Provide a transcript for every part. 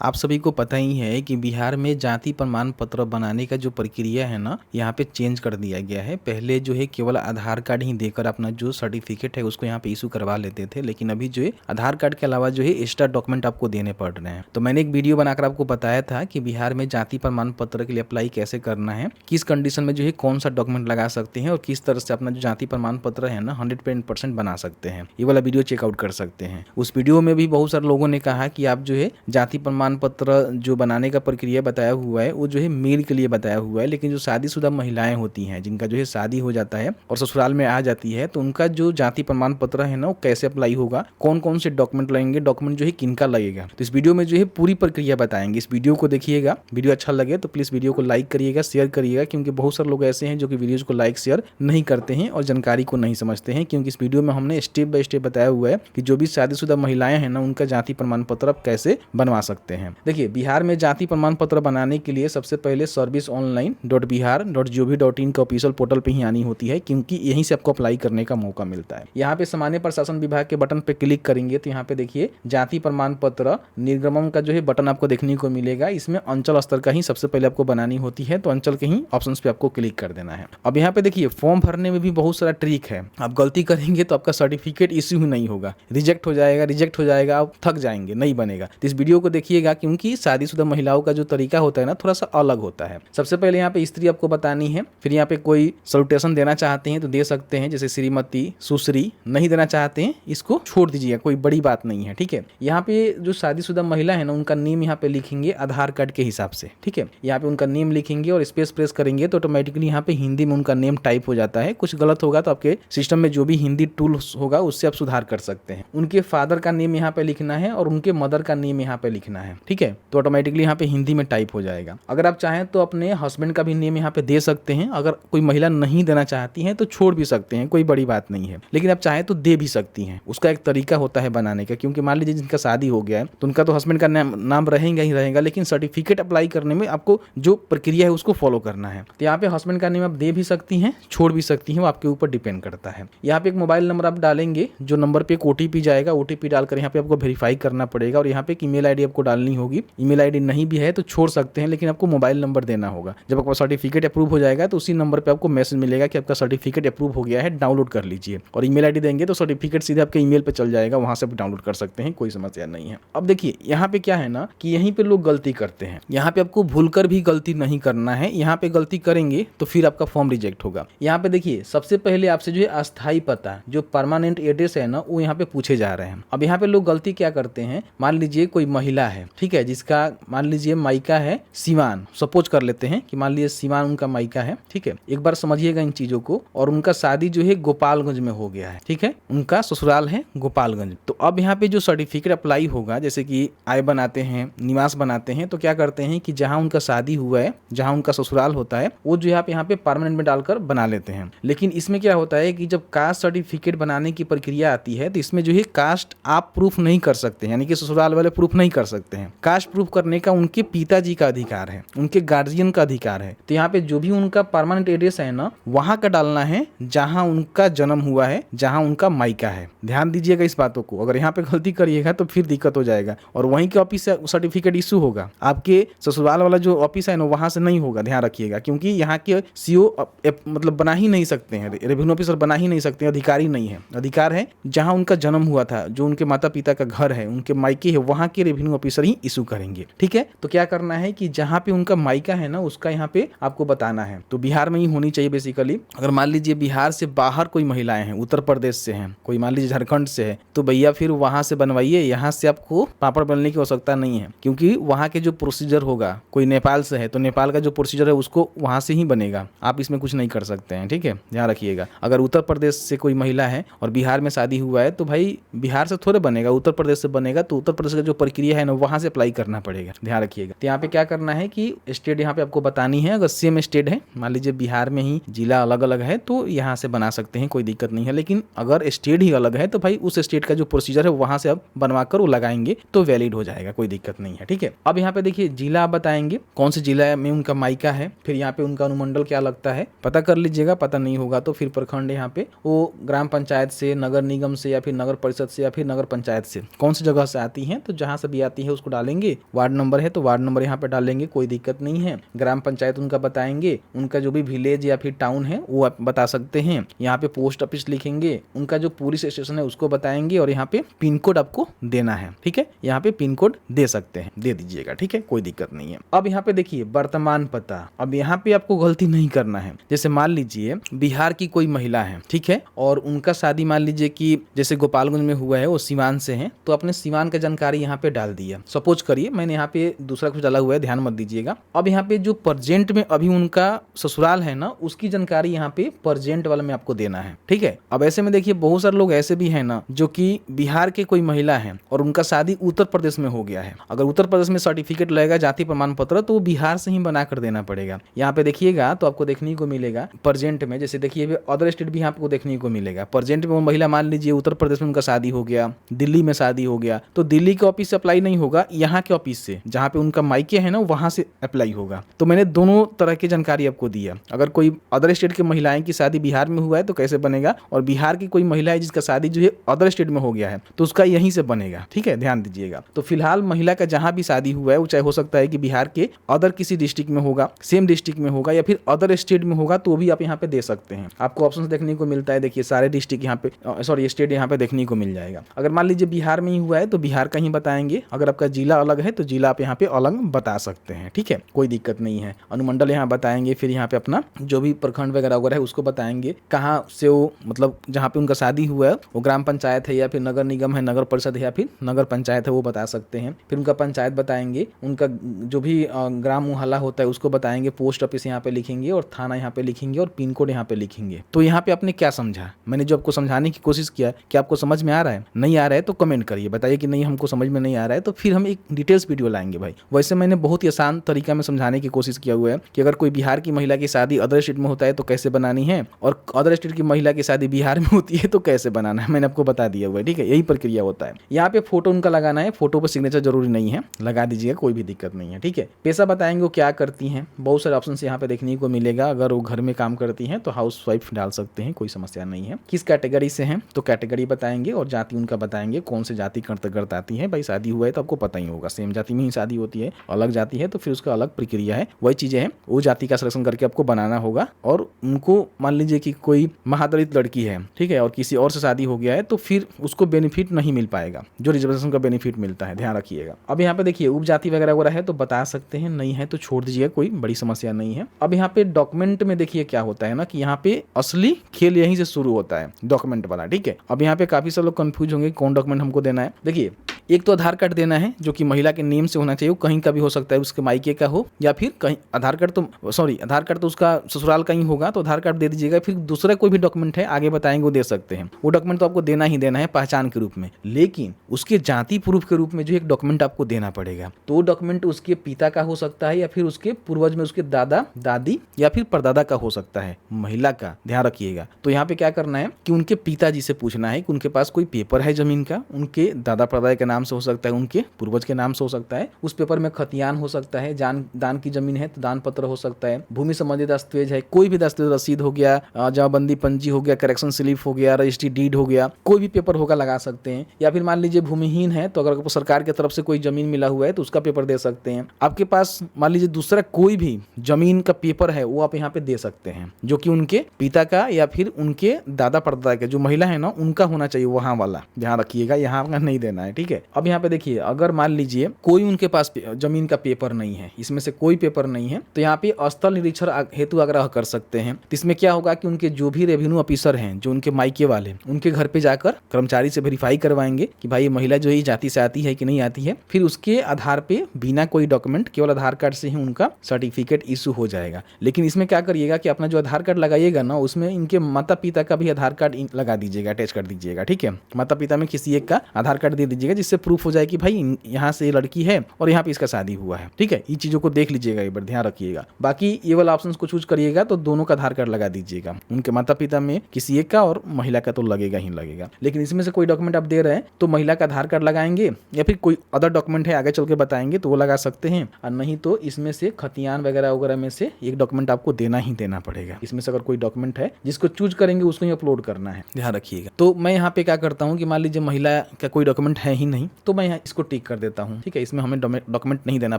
आप सभी को पता ही है कि बिहार में जाति प्रमाण पत्र बनाने का जो प्रक्रिया है ना, यहाँ पे चेंज कर दिया गया है। पहले जो है केवल आधार कार्ड ही देकर अपना जो सर्टिफिकेट है उसको यहाँ पे इशू करवा लेते थे, लेकिन अभी जो है आधार कार्ड के अलावा जो है एक्स्ट्रा डॉक्यूमेंट आपको देने पड़ रहे हैं। तो मैंने एक वीडियो बनाकर आपको बताया था कि बिहार में जाति प्रमाण पत्र के लिए अप्लाई कैसे करना है, किस कंडीशन में जो है कौन सा डॉक्यूमेंट लगा सकते हैं और किस तरह से अपना जो जाति प्रमाण पत्र है ना 100% बना सकते हैं। ये वाला वीडियो चेकआउट कर सकते हैं। उस वीडियो में भी बहुत सारे लोगों ने कहा कि आप जो है जाति प्रमाण पत्र जो बनाने का प्रक्रिया बताया हुआ है वो जो है मेल के लिए बताया हुआ है, लेकिन जो शादीशुदा महिलाएं होती हैं जिनका जो है शादी हो जाता है और ससुराल में आ जाती है, तो उनका जो जाति प्रमाण पत्र है ना वो कैसे अप्लाई होगा, कौन कौन से डॉक्यूमेंट लगेंगे, डॉक्यूमेंट जो है किनका लगेगा। तो इस वीडियो में जो है पूरी प्रक्रिया बताएंगे। इस वीडियो को देखिएगा। वीडियो अच्छा लगे तो प्लीज वीडियो को लाइक करिएगा, शेयर करिएगा, क्योंकि बहुत सारे लोग ऐसे हैं जो कि वीडियोज को लाइक शेयर नहीं करते हैं और जानकारी को नहीं समझते हैं। क्योंकि इस वीडियो में हमने स्टेप बाय स्टेप बताया हुआ है कि जो भी शादीशुदा महिलाएं हैं ना उनका जाति प्रमाण पत्र आप कैसे बनवा सकते हैं। देखिए, बिहार में जाति प्रमाण पत्र बनाने के लिए सबसे पहले serviceonline.bihar.gov.in का ऑफिशियल पोर्टल पे ही आनी होती है, क्योंकि यहीं से आपको अप्लाई करने का मौका मिलता है। यहाँ पे सामान्य प्रशासन विभाग के बटन पे क्लिक करेंगे तो यहाँ पे देखिए जाति प्रमाण पत्र निर्गमन का जो है बटन आपको देखने को मिलेगा। इसमें अंचल स्तर का ही सबसे पहले आपको बनानी होती है, तो अंचल के ही ऑप्शन पे आपको क्लिक कर देना है। अब यहाँ पे देखिए फॉर्म भरने में भी बहुत सारा ट्रिक है। आप गलती करेंगे तो आपका सर्टिफिकेट इश्यू ही नहीं होगा, रिजेक्ट हो जाएगा, आप थक जाएंगे, नहीं बनेगा। तो इस वीडियो को देखिएगा, क्योंकि शादीशुदा महिलाओं का जो तरीका होता है ना थोड़ा सा अलग होता है। सबसे पहले यहाँ पे स्त्री आपको बतानी है, फिर यहाँ पे कोई सल्यूटेशन देना चाहते हैं तो दे सकते हैं, जैसे श्रीमती, सुश्री। नहीं देना चाहते हैं इसको छोड़ दीजिएगा, कोई बड़ी बात नहीं है, ठीक है। यहाँ पे जो शादीशुदा महिला है ना उनका नेम यहाँ पे लिखेंगे आधार कार्ड के हिसाब से, ठीक है। यहाँ पे उनका नेम लिखेंगे और स्पेस प्रेस करेंगे तो ऑटोमेटिकली यहाँ पे हिंदी में उनका नेम टाइप हो जाता है। कुछ गलत होगा तो आपके सिस्टम में जो भी हिंदी टूल होगा उससे आप सुधार कर सकते हैं। उनके फादर का नेम यहाँ पे लिखना है और उनके मदर का नेम यहाँ पे लिखना है, ठीक है। तो ऑटोमेटिकली यहाँ पे हिंदी में टाइप हो जाएगा। अगर आप चाहें तो अपने हस्बैंड का भी नेम यहाँ पे दे सकते हैं। अगर कोई महिला नहीं देना चाहती है तो छोड़ भी सकते हैं, कोई बड़ी बात नहीं है। लेकिन आप चाहें तो दे भी सकती हैं, उसका एक तरीका होता है बनाने का। क्योंकि मान लीजिए जिनका शादी हो गया है तो उनका तो हस्बैंड का नाम रहेगा ही रहेगा, लेकिन सर्टिफिकेट अप्लाई करने में आपको जो प्रक्रिया है उसको फॉलो करना है। तो यहाँ पे हस्बैंड का नेम आप दे भी सकती हैं, छोड़ भी सकती हैं, वो आपके ऊपर डिपेंड करता है। यहाँ पे एक मोबाइल नंबर आप डालेंगे, जो नंबर पे एक ओटीपी जाएगा, ओटीपी डालकर यहाँ पे आपको वेरीफाई करना पड़ेगा और यहाँ पे एक ईमेल आईडी आपको डालनी होगी। ईमेल आईडी नहीं भी है तो छोड़ सकते हैं, लेकिन आपको मोबाइल नंबर देना होगा। जब आपका सर्टिफिकेट अप्रूव हो जाएगा तो उसी नंबर पे आपको मैसेज मिलेगा कि आपका सर्टिफिकेट अप्रूव हो गया है, डाउनलोड कर लीजिए। और ईमेल आईडी देंगे तो सर्टिफिकेट सीधे आपके ईमेल पे चल जाएगा, वहां से आप डाउनलोड कर सकते हैं, कोई समस्या नहीं है। अब देखिए यहाँ पे क्या है ना कि यहीं पे लोग गलती करते हैं। यहाँ पे आपको भूलकर भी गलती नहीं करना है। यहाँ पे गलती करेंगे तो फिर आपका फॉर्म रिजेक्ट होगा। यहाँ पे देखिए सबसे पहले आपसे जो है अस्थायी पता, जो परमानेंट एड्रेस है ना, वो यहाँ पे पूछे जा रहे हैं। अब यहाँ पे लोग गलती क्या करते हैं, मान लीजिए कोई महिला है, ठीक है, जिसका मान लीजिए मायका है सीवान, सपोज कर लेते हैं कि मान लीजिए सीवान उनका मायका है, ठीक है। एक बार समझिएगा इन चीजों को। और उनका शादी जो है गोपालगंज में हो गया है, ठीक है, उनका ससुराल है गोपालगंज। तो अब यहाँ पे जो सर्टिफिकेट अप्लाई होगा, जैसे कि आय बनाते हैं, निवास बनाते हैं, तो क्या करते हैं कि जहां उनका शादी हुआ है, जहां उनका ससुराल होता है, वो जो यहाँ पे परमानेंट में डालकर बना लेते हैं। लेकिन इसमें क्या होता है कि जब कास्ट सर्टिफिकेट बनाने की प्रक्रिया आती है तो इसमें जो है कास्ट आप प्रूफ नहीं कर सकते, यानी कि ससुराल वाले प्रूफ नहीं कर सकते हैं। कास्ट प्रूफ करने का उनके पिताजी का अधिकार है, उनके गार्जियन का अधिकार है। तो यहाँ पे जो भी उनका परमानेंट एड्रेस है ना वहां का डालना है जहां उनका जन्म हुआ है, जहां उनका मायका है। ध्यान दीजिएगा इस बातों को। अगर यहाँ पे गलती करिएगा तो फिर दिक्कत हो जाएगा और वहीं के ऑफिस से सर्टिफिकेट इशू होगा, आपके ससुराल वाला जो ऑफिस है ना वहां से नहीं होगा। ध्यान रखिएगा, क्योंकि यहाँ के सीओ मतलब बना ही नहीं सकते हैं, रेवेन्यू ऑफिसर बना ही नहीं सकते, अधिकारी नहीं है। अधिकार है जहां उनका जन्म हुआ था, जो उनके माता पिता का घर है, उनके मायके है, वहां के रेवेन्यू ऑफिसर ही इशू करेंगे, ठीक है। तो क्या करना है कि जहां पे उनका मायका है ना उसका यहाँ पे आपको बताना है। तो बिहार में ही होनी चाहिए बेसिकली। अगर मान लीजिए बिहार से बाहर कोई महिलाएं हैं, उत्तर प्रदेश से हैं, कोई मान लीजिए झारखंड से है, तो भैया फिर वहां से बनवाइए। यहाँ से आपको पापड़ बनने की आवश्यकता नहीं है, क्योंकि वहां के जो प्रोसीजर होगा, कोई नेपाल से है तो नेपाल का जो प्रोसीजर है उसको वहां से ही बनेगा, आप इसमें कुछ नहीं कर सकते हैं, ठीक है, ध्यान रखिएगा। अगर उत्तर प्रदेश से कोई महिला है और बिहार में शादी हुआ है तो भाई बिहार से थोड़े बनेगा, उत्तर प्रदेश से बनेगा। तो उत्तर प्रदेश का जो प्रक्रिया है ना वहां से अप्लाई करना पड़ेगा, ध्यान रखिएगा। तो यहाँ पे क्या करना है कि स्टेट यहाँ पे आपको बतानी है। अगर सेम स्टेट है, मान लीजिए बिहार में ही जिला अलग अलग है तो यहाँ से बना सकते हैं, कोई दिक्कत नहीं है। लेकिन अगर स्टेट ही अलग है तो भाई उस स्टेट का जो प्रोसीजर है वहां से आप बनवाकर वो लगाएंगे तो वैलिड हो जाएगा, कोई दिक्कत नहीं है, ठीक है। अब यहाँ पे देखिए जिला आप बताएंगे कौन से जिला में उनका मायका है, फिर यहाँ पे उनका अनुमंडल क्या लगता है पता कर लीजिएगा। पता नहीं होगा तो फिर प्रखंड, यहाँ पे वो ग्राम पंचायत से, नगर निगम से, या फिर नगर परिषद से, या फिर नगर पंचायत से, कौन सी जगह से आती है तो जहां से भी आती है उसको आपको डालेंगे, वार्ड नंबर है तो वार्ड नंबर यहाँ पे डालेंगे, कोई दिक्कत नहीं है। ग्राम पंचायत उनका बताएंगे, उनका जो भी विलेज या फिर टाउन है वो आप बता सकते हैं। यहाँ पे पोस्ट ऑफिस लिखेंगे, उनका जो पुलिस स्टेशन है उसको बताएंगे और यहाँ पे पिन कोड आपको देना है, ठीक है। यहाँ पे पिन कोड दे सकते हैं, दे दीजिएगा, ठीक है, कोई दिक्कत नहीं है। अब यहाँ पे देखिए वर्तमान पता, अब यहाँ पे आपको गलती नहीं करना है। जैसे मान लीजिए बिहार की कोई महिला है, ठीक है, और उनका शादी मान लीजिए कि जैसे गोपालगंज में हुआ है, वो सीवान से है, तो अपने सीवान का जानकारी यहाँ पे डाल दिया। सपोज करिए मैंने यहाँ पे दूसरा कुछ डाला हुआ है, ध्यान मत दीजिएगा। अब यहाँ पे जो प्रेजेंट में अभी उनका ससुराल है ना, उसकी जानकारी यहाँ पे प्रेजेंट वाला में आपको देना है, ठीक है। अब ऐसे में देखिए बहुत सारे लोग ऐसे भी हैं ना जो कि बिहार के कोई महिला है और उनका शादी उत्तर प्रदेश में हो गया है। अगर उत्तर प्रदेश में सर्टिफिकेट लगेगा जाति प्रमाण पत्र, तो वो बिहार से ही बना कर देना पड़ेगा। यहाँ पे देखिएगा तो आपको देखने को मिलेगा प्रेजेंट में, जैसे देखिए अदर स्टेट भी आपको देखने को मिलेगा। प्रेजेंट में वो महिला मान लीजिए उत्तर प्रदेश में उनका शादी हो गया, दिल्ली में शादी हो गया, तो दिल्ली के ऑफिस से अप्लाई नहीं होगा, यहाँ के ऑफिस से जहाँ पे उनका मायके है ना वहां से अप्लाई होगा। तो मैंने दोनों तरह की जानकारी आपको दिया। अगर कोई अदर स्टेट की महिलाएं की शादी बिहार में हुआ है तो कैसे बनेगा, और बिहार की कोई महिला है जिसका शादी जो है अदर स्टेट में हो गया है तो उसका यहीं से बनेगा, ठीक है, ध्यान दीजिएगा। तो फिलहाल महिला का जहां भी शादी हुआ है वो चाहे हो सकता है कि बिहार के अदर किसी डिस्ट्रिक्ट में होगा, सेम डिस्ट्रिक्ट में होगा, या फिर अदर स्टेट में होगा, तो भी आप यहाँ पे दे सकते हैं। आपको ऑप्शन देखने को मिलता है, देखिए सारे डिस्ट्रिक्ट यहाँ पे सॉरी स्टेट यहाँ पे देखने को मिल जाएगा। अगर मान लीजिए बिहार में ही हुआ है तो बिहार का ही बताएंगे, अगर आपका जिला अलग है तो जिला आप यहाँ पे अलग बता सकते हैं, ठीक है, कोई दिक्कत नहीं है। अनुमंडल यहाँ बताएंगे, फिर यहाँ पे अपना जो भी प्रखंड वगैरह वगैरह है उसको बताएंगे, कहाँ से वो मतलब जहाँ पे उनका शादी हुआ है वो ग्राम पंचायत है या फिर नगर निगम है, नगर परिषद है या फिर नगर पंचायत है, वो बता सकते हैं। फिर उनका पंचायत बताएंगे, उनका जो भी ग्राम मोहल्ला होता है उसको बताएंगे, पोस्ट ऑफिस यहाँ पे लिखेंगे और थाना यहाँ पे लिखेंगे और पिन कोड यहाँ पे लिखेंगे। तो यहाँ पे आपने क्या समझा, मैंने जो आपको समझाने की कोशिश किया, कि आपको समझ में आ रहा है? नहीं आ रहा है तो कमेंट करिए, बताइए कि नहीं हमको समझ में नहीं आ रहा है, तो फिर हम एक डिटेल्स वीडियो लाएंगे भाई। वैसे मैंने बहुत ही आसान तरीका में समझाने की कोशिश किया हुआ है कि अगर कोई बिहार की महिला की शादी अदर स्टेट में होता है तो कैसे बनानी है, और अदर स्टेट की महिला की शादी बिहार में होती है तो कैसे बनाना है, मैंने आपको बता दिया हुआ है, ठीक है, यही प्रक्रिया होता है। यहाँ पे फोटो उनका लगाना है, फोटो पर सिग्नेचर जरूरी नहीं है, लगा दीजिएगा, कोई भी दिक्कत नहीं है, ठीक है। पेशा बताएंगे वो क्या करती हैं, बहुत सारे ऑप्शन यहाँ पे देखने को मिलेगा। अगर वो घर में काम करती हैं तो हाउस वाइफ डाल सकते हैं, कोई समस्या नहीं है। किस कैटेगरी से हैं तो कैटेगरी बताएंगे, और जाति उनका बताएंगे, कौन से जाति के अंतर्गत आती है। भाई शादी हुआ है तो आपको पता ही होगा, सेम जाति में ही शादी होती है, अलग जाति है तो फिर उसका अलग प्रक्रिया है, वही चीजें हैं, वो जाति का सिलेक्शन करके आपको बनाना होगा। और उनको मान लीजिए कि कोई महादलित लड़की है, ठीक है, और किसी और से शादी हो गया है तो फिर उसको बेनिफिट नहीं मिल पाएगा जो रिजर्वेशन का बेनिफिट मिलता है, ध्यान रखिएगा। अब यहाँ पे देखिए उपजाति वगैरह वगैरह है तो बता सकते हैं, नहीं है तो छोड़ दीजिएगा, कोई बड़ी समस्या नहीं है। अब यहाँ पे डॉक्यूमेंट में देखिए क्या होता है ना कि यहाँ पे असली खेल यहीं से शुरू होता है, डॉक्यूमेंट वाला, ठीक है। अब यहाँ पे काफी सब लोग कंफ्यूज होंगे कौन डॉक्यूमेंट हमको देना है। देखिए एक तो आधार कार्ड देना है जो कि महिला के नेम से होना चाहिए, वो कहीं का भी हो सकता है, उसके मायके का हो या फिर कहीं आधार कार्ड तो उसका ससुराल का ही होगा तो आधार कार्ड दे दीजिएगा। फिर दूसरा कोई भी डॉक्यूमेंट है आगे बताएंगे वो दे सकते हैं, वो डॉक्यूमेंट तो आपको देना ही देना है पहचान के रूप में, लेकिन उसके जाति प्रूफ के रूप में जो एक डॉक्यूमेंट आपको देना पड़ेगा, तो वो डॉक्यूमेंट उसके पिता का हो सकता है या फिर उसके पूर्वज में उसके दादा दादी या फिर परदादा का हो सकता है, महिला का, ध्यान रखिएगा। तो यहाँ पे क्या करना है कि उनके पिताजी से पूछना है कि उनके पास कोई पेपर है जमीन का, उनके दादा परदादा के नाम से हो सकता है, उनके पूर्वज के नाम से हो सकता है, उस पेपर में खतियान हो सकता है, दान की जमीन है तो दान पत्र हो सकता है, भूमि संबंधी दस्तावेज है, कोई भी दस्तावेज, रसीद हो गया, जमाबंदी पंजी हो गया, करेक्शन स्लिप हो गया, रजिस्ट्री डीड हो गया, कोई भी पेपर होगा लगा सकते हैं। या फिर मान लीजिए भूमिहीन है तो अगर सरकार की तरफ से कोई जमीन मिला हुआ है तो उसका पेपर दे सकते हैं। आपके पास मान लीजिए दूसरा कोई भी जमीन का पेपर है वो आप यहाँ पे दे सकते हैं, जो कि उनके पिता का या फिर उनके दादा परदादा का, जो महिला है ना उनका होना चाहिए, वहां वाला, ध्यान रखिएगा, यहाँ का नहीं देना है, ठीक है। अब यहाँ पे देखिए अगर मान लीजिए कोई उनके पास जमीन का पेपर नहीं है, इसमें से कोई पेपर नहीं है, तो यहाँ पे स्थल निरीक्षण हेतु आग्रह कर सकते हैं। तो इसमें क्या होगा कि उनके जो भी रेवेन्यू ऑफिसर हैं, जो उनके मायके वाले, उनके घर पे जाकर कर्मचारी से वेरीफाई करवाएंगे कि भाई महिला जो है जाति से आती है कि नहीं आती है। फिर उसके आधार पे बिना कोई डॉक्यूमेंट, केवल आधार कार्ड से ही उनका सर्टिफिकेट इशू हो जाएगा। लेकिन इसमें क्या करिएगा कि अपना जो आधार कार्ड लगाइएगा ना, उसमें इनके माता पिता का भी आधार कार्ड लगा दीजिएगा, अटैच कर दीजिएगा, ठीक है। माता पिता में किसी एक का आधार कार्ड दे दीजिएगा, जिससे प्रूफ हो जाए कि भाई यहाँ से लड़की है और यहाँ पे इसका शादी हुआ है, ठीक है। ये चीजों को देख लीजिएगा, एक बार ध्यान रखिएगा। बाकी ये वाला ऑप्शन को चूज करिएगा तो दोनों का आधार कार्ड लगा दीजिएगा, उनके माता पिता में किसी एक का और महिला का तो लगेगा ही लगेगा। लेकिन इसमें से कोई डॉक्यूमेंट आप दे रहे हैं तो महिला का आधार कार्ड लगाएंगे या फिर कोई अदर डॉक्यूमेंट है आगे चल के बताएंगे तो वो लगा सकते हैं, और नहीं तो इसमें से खतियान वगैरह वगैरह में से एक डॉक्यूमेंट आपको देना ही देना पड़ेगा। इसमें से अगर कोई डॉक्यूमेंट है जिसको चूज करेंगे उसको ही अपलोड करना है, ध्यान रखिएगा। तो मैं यहाँ पे क्या करता हूँ कि मान लीजिए महिला का कोई डॉक्यूमेंट है ही नहीं, नहीं, तो मैं यहाँ इसको टिक कर देता हूँ। ठीक है, इसमें हमें डॉक्यूमेंट नहीं देना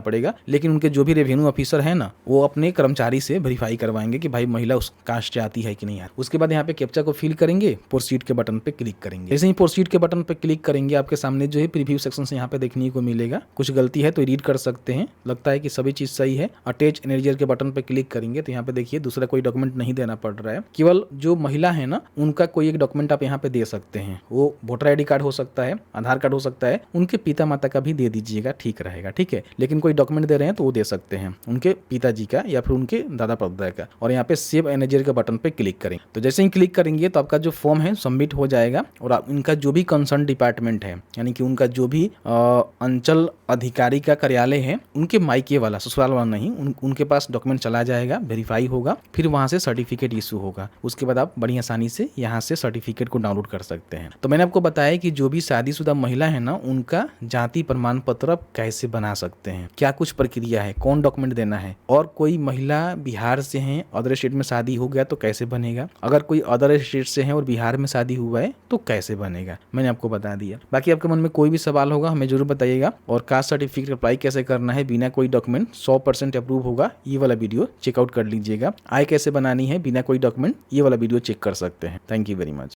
पड़ेगा, लेकिन उनके जो भी रेवेन्यू ऑफिसर है ना, वो अपने कर्मचारी से वेरीफाई करवाएंगे कि भाई महिला उस कास्ट से आती है कि नहीं आती। उसके बाद यहाँ पे कैप्चा को फिल करेंगे, प्रोसीड के बटन पे क्लिक करेंगे। जैसे ही प्रोसीड के बटन पे क्लिक करेंगे, आपके सामने जो है प्रीव्यू सेक्शन से यहाँ पे देखने को मिलेगा। कुछ गलती है तो एडिट कर सकते हैं, लगता है कि सभी चीज सही है। अटैच एनर्जियर के बटन पे क्लिक करेंगे तो यहाँ पे देखिए दूसरा कोई डॉक्यूमेंट नहीं देना पड़ रहा है, केवल जो महिला है ना उनका कोई एक डॉक्यूमेंट आप यहाँ पे दे सकते हैं। वो वोटर आई डी कार्ड हो सकता है, आधार कार्ड हो सकता है, उनके पिता माता का भी दे दीजिएगा, ठीक रहेगा। ठीक है, लेकिन कोई डॉक्यूमेंट दे रहे हैं तो वो दे सकते हैं उनके पिताजी का या फिर उनके दादा परदादा का। और यहाँ पे सेव एनर्जियर के बटन पे क्लिक करें। तो जैसे ही क्लिक करेंगे तो आपका जो फॉर्म है सबमिट हो जाएगा और इनका जो भी कंसर्न डिपार्टमेंट है, यानी कि उनका जो भी अंचल अधिकारी का कार्यालय है, उनके मायके वाला, ससुराल वाला नहीं, उनके पास डॉक्यूमेंट चला जाएगा, वेरीफाई होगा, फिर वहां से सर्टिफिकेट इशू होगा। उसके बाद आप बड़ी आसानी से यहाँ से सर्टिफिकेट को डाउनलोड कर सकते हैं। तो मैंने आपको बताया कि जो भी शादीशुदा महिला है ना, उनका जाति प्रमाण पत्र आप कैसे बना सकते हैं, क्या कुछ प्रक्रिया है, कौन डॉक्यूमेंट देना है। और कोई महिला बिहार से है, अदर स्टेट में शादी हो गया तो कैसे बनेगा, अगर कोई अदर स्टेट से है और बिहार में शादी हुआ है तो कैसे बनेगा, मैंने आपको बता दिया। बाकी आपके मन में कोई भी सवाल होगा हमें जरूर बताइएगा। और कास्ट सर्टिफिकेट अप्लाई कैसे करना है बिना कोई डॉक्यूमेंट, 100% अप्रूव होगा, ये वाला वीडियो चेकआउट कर लीजिएगा। आय कैसे बनानी है बिना कोई डॉक्यूमेंट, ये वाला वीडियो चेक कर सकते हैं। Thank you very much.